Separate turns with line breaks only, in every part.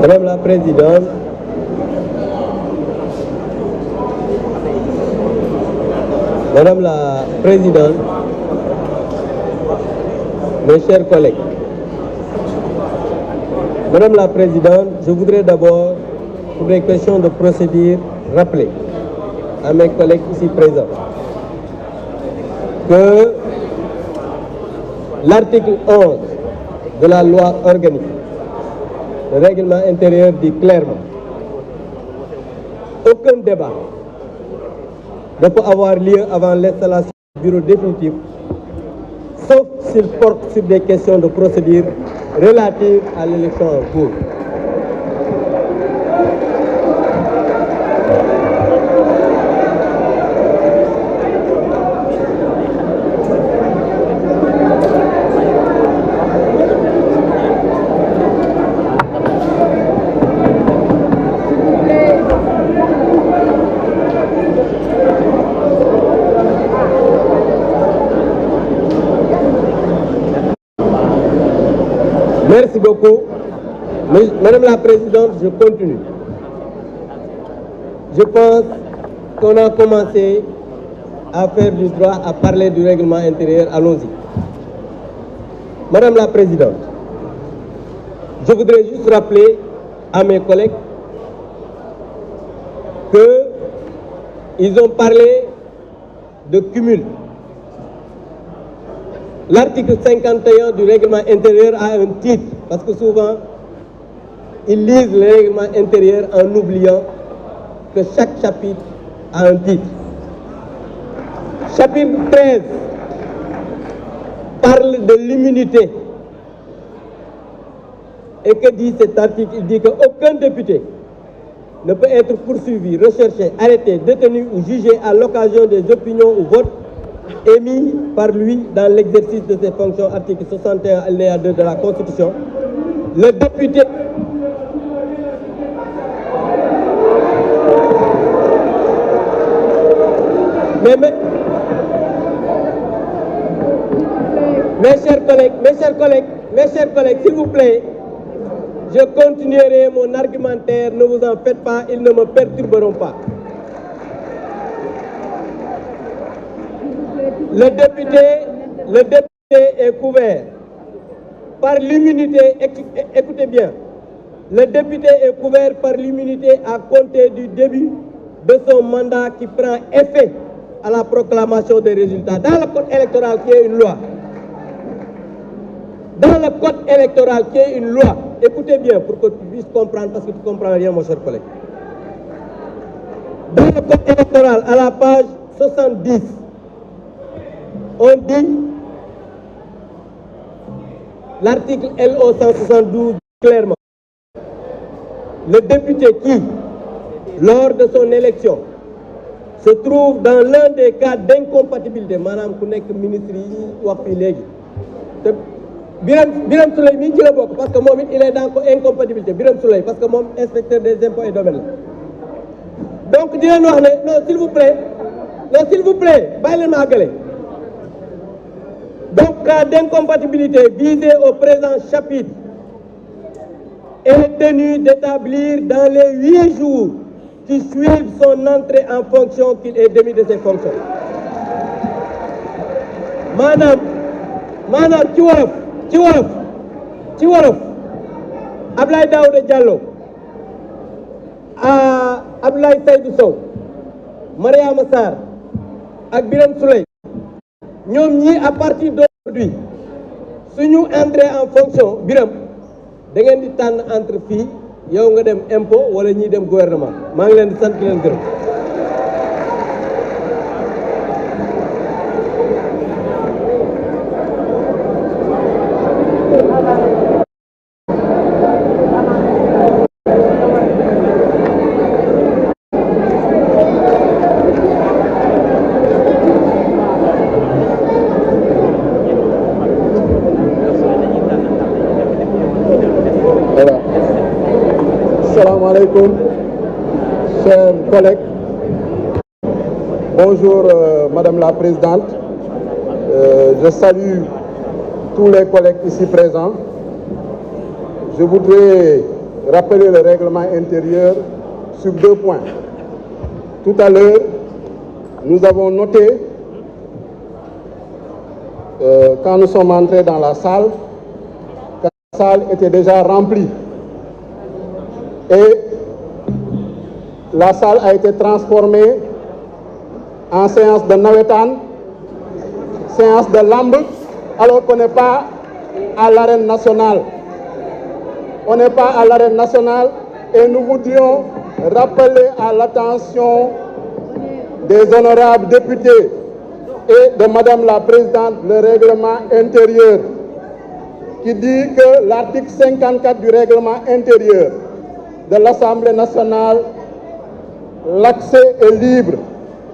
Madame la Présidente, mes chers collègues, Madame la Présidente, je voudrais d'abord, pour des questions de procédure, rappeler à mes collègues ici présents que l'article 11 de la loi organique, le règlement intérieur dit clairement aucun débat ne peut avoir lieu avant l'installation du bureau définitif, sauf s'il porte sur des questions de procédure relatives à l'élection en cours. Merci beaucoup. Madame la Présidente, je continue. Je pense qu'on a commencé à faire du droit, à parler du règlement intérieur. Allons-y. Madame la Présidente, je voudrais juste rappeler à mes collègues qu'ils ont parlé de cumul. L'article 51 du règlement intérieur a un titre, parce que souvent, ils lisent le règlement intérieur en oubliant que chaque chapitre a un titre. Chapitre 13 parle de l'immunité. Et que dit cet article? Il dit qu'aucun député ne peut être poursuivi, recherché, arrêté, détenu ou jugé à l'occasion des opinions ou votes émis par lui dans l'exercice de ses fonctions, article 61 alinéa 2 de la Constitution. Le député mes chers collègues, s'il vous plaît, je continuerai mon argumentaire, ne vous en faites pas, ils ne me perturberont pas. Le député est couvert par l'immunité, écoutez bien, le député est couvert par l'immunité à compter du début de son mandat qui prend effet à la proclamation des résultats. Dans le code électoral qui est une loi, écoutez bien pour que tu puisses comprendre, parce que tu ne comprends rien, mon cher collègue. Dans le code électoral, à la page 70, on dit, l'article LO 172 clairement, le député qui, lors de son élection, se trouve dans l'un des cas d'incompatibilité, madame ku nekk ministre yi wax fi léegi te Birame Souleye mii ci la bokk, parce que moom il est dans incompatibilité, Birame Souleye, parce que moom inspecteur des impôts et domaines la. Donc di leen wax ne non s'il vous plaît bàyyi leen ma àggale. Donc, cas d'incompatibilité visé au présent chapitre est tenu d'établir dans les 8 jours qui suivent son entrée en fonction qu'il est démis de ses fonctions. Maanaam ci wolof Abdoulaye Daouda Diallo, Abdoulaye Seydou Sow, Mariama Sarr ak Birame Souleye, ñoom ñii à partir d'aujourd'hui suñu entrée en fonction, Birame da ngeen di tànn entre fii yow nga dem impôt wala ñiy dem gouvernement. maa ngi leen di sant leen gërëm.
Assalamu alaikum, chers collègues. Bonjour Madame la Présidente. Je salue tous les collègues ici présents. Je voudrais rappeler le règlement intérieur sur 2 points. Tout à l'heure, nous avons noté, quand nous sommes entrés dans la salle, que la salle était déjà remplie. Et la salle a été transformée en séance de nawetaan, séance de lamb, alors qu'on n'est pas à l'arène nationale. On n'est pas à l'arène nationale et nous voudrions rappeler à l'attention des honorables députés et de Madame la Présidente le règlement intérieur qui dit que l'article 54 du règlement intérieur de l'Assemblée nationale, l'accès est libre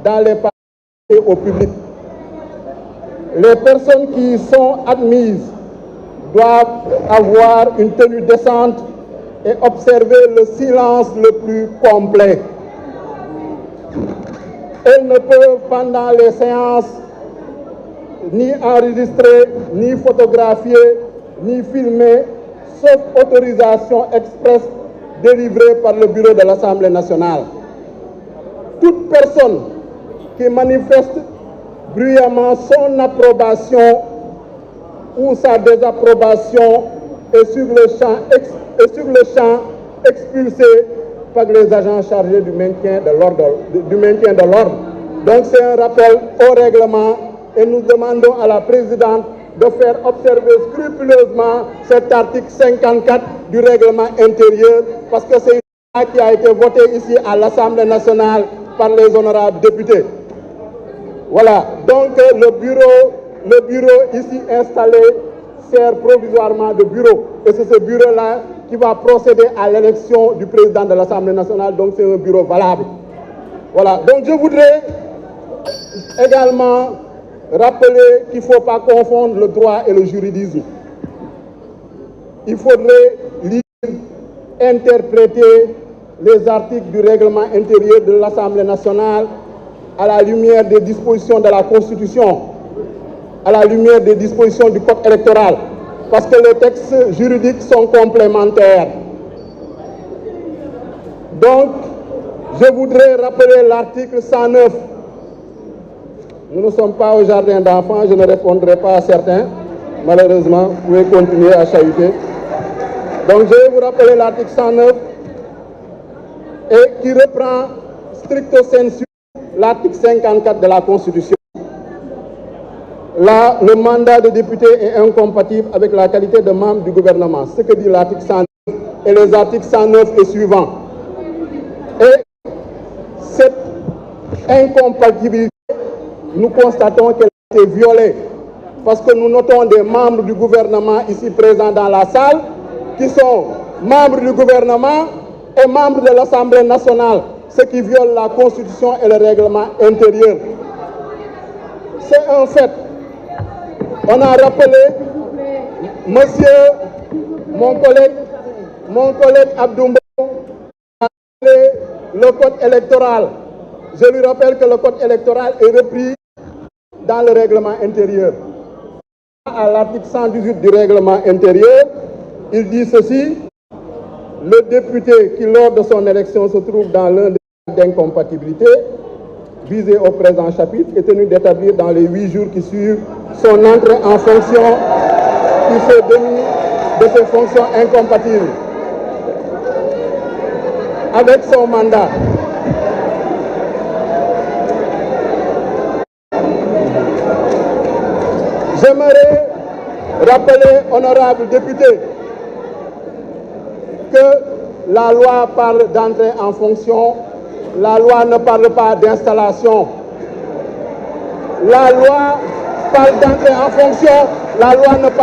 dans les parties et au public. Les personnes qui y sont admises doivent avoir une tenue décente et observer le silence le plus complet. Elles ne peuvent pendant les séances ni enregistrer, ni photographier, ni filmer, sauf autorisation expresse délivrée par le bureau de l'Assemblée nationale. Toute personne qui manifeste bruyamment son approbation ou sa désapprobation est sur le champ expulsé par les agents chargés du maintien de l'ordre. Donc c'est un rappel au règlement et nous demandons à la Présidente de faire observer scrupuleusement cet article 54 du règlement intérieur parce que c'est une loi qui a été votée ici à l'Assemblée nationale par les honorables députés. Voilà, donc le bureau ici installé sert provisoirement de bureau. Et c'est ce bureau-là qui va procéder à l'élection du président de l'Assemblée nationale, donc c'est un bureau valable. Voilà, donc je voudrais également rappeler qu'il ne faut pas confondre le droit et le juridisme. Il faudrait lire, interpréter les articles du règlement intérieur de l'Assemblée nationale à la lumière des dispositions de la Constitution, à la lumière des dispositions du Code électoral, parce que les textes juridiques sont complémentaires. Donc, je voudrais rappeler l'article 109. Nous ne sommes pas au jardin d'enfants, je ne répondrai pas à certains. Malheureusement, vous pouvez continuer à chahuter. Donc, je vais vous rappeler l'article 109 et qui reprend stricto sensu l'article 54 de la Constitution. Là, le mandat de député est incompatible avec la qualité de membre du gouvernement, ce que dit l'article 109 et les articles 109 et suivants. Et cette incompatibilité, nous constatons qu'elle a été violée parce que nous notons des membres du gouvernement ici présents dans la salle qui sont membres du gouvernement et membres de l'Assemblée nationale, ce qui viole la Constitution et le règlement intérieur. C'est un fait. On a rappelé, mon collègue Abdoumbo a rappelé le code électoral. Je lui rappelle que le code électoral est repris dans le règlement intérieur. À l'article 118 du règlement intérieur, il dit ceci: le député qui, lors de son élection, se trouve dans l'un des cas d'incompatibilité visé au présent chapitre est tenu d'établir dans les 8 jours qui suivent son entrée en fonction qui se démit de ses fonctions incompatibles avec son mandat. J'aimerais rappeler, honorables députés, que la loi parle d'entrée en fonction, la loi ne parle pas d'installation. La loi parle d'entrée en fonction, la loi ne parle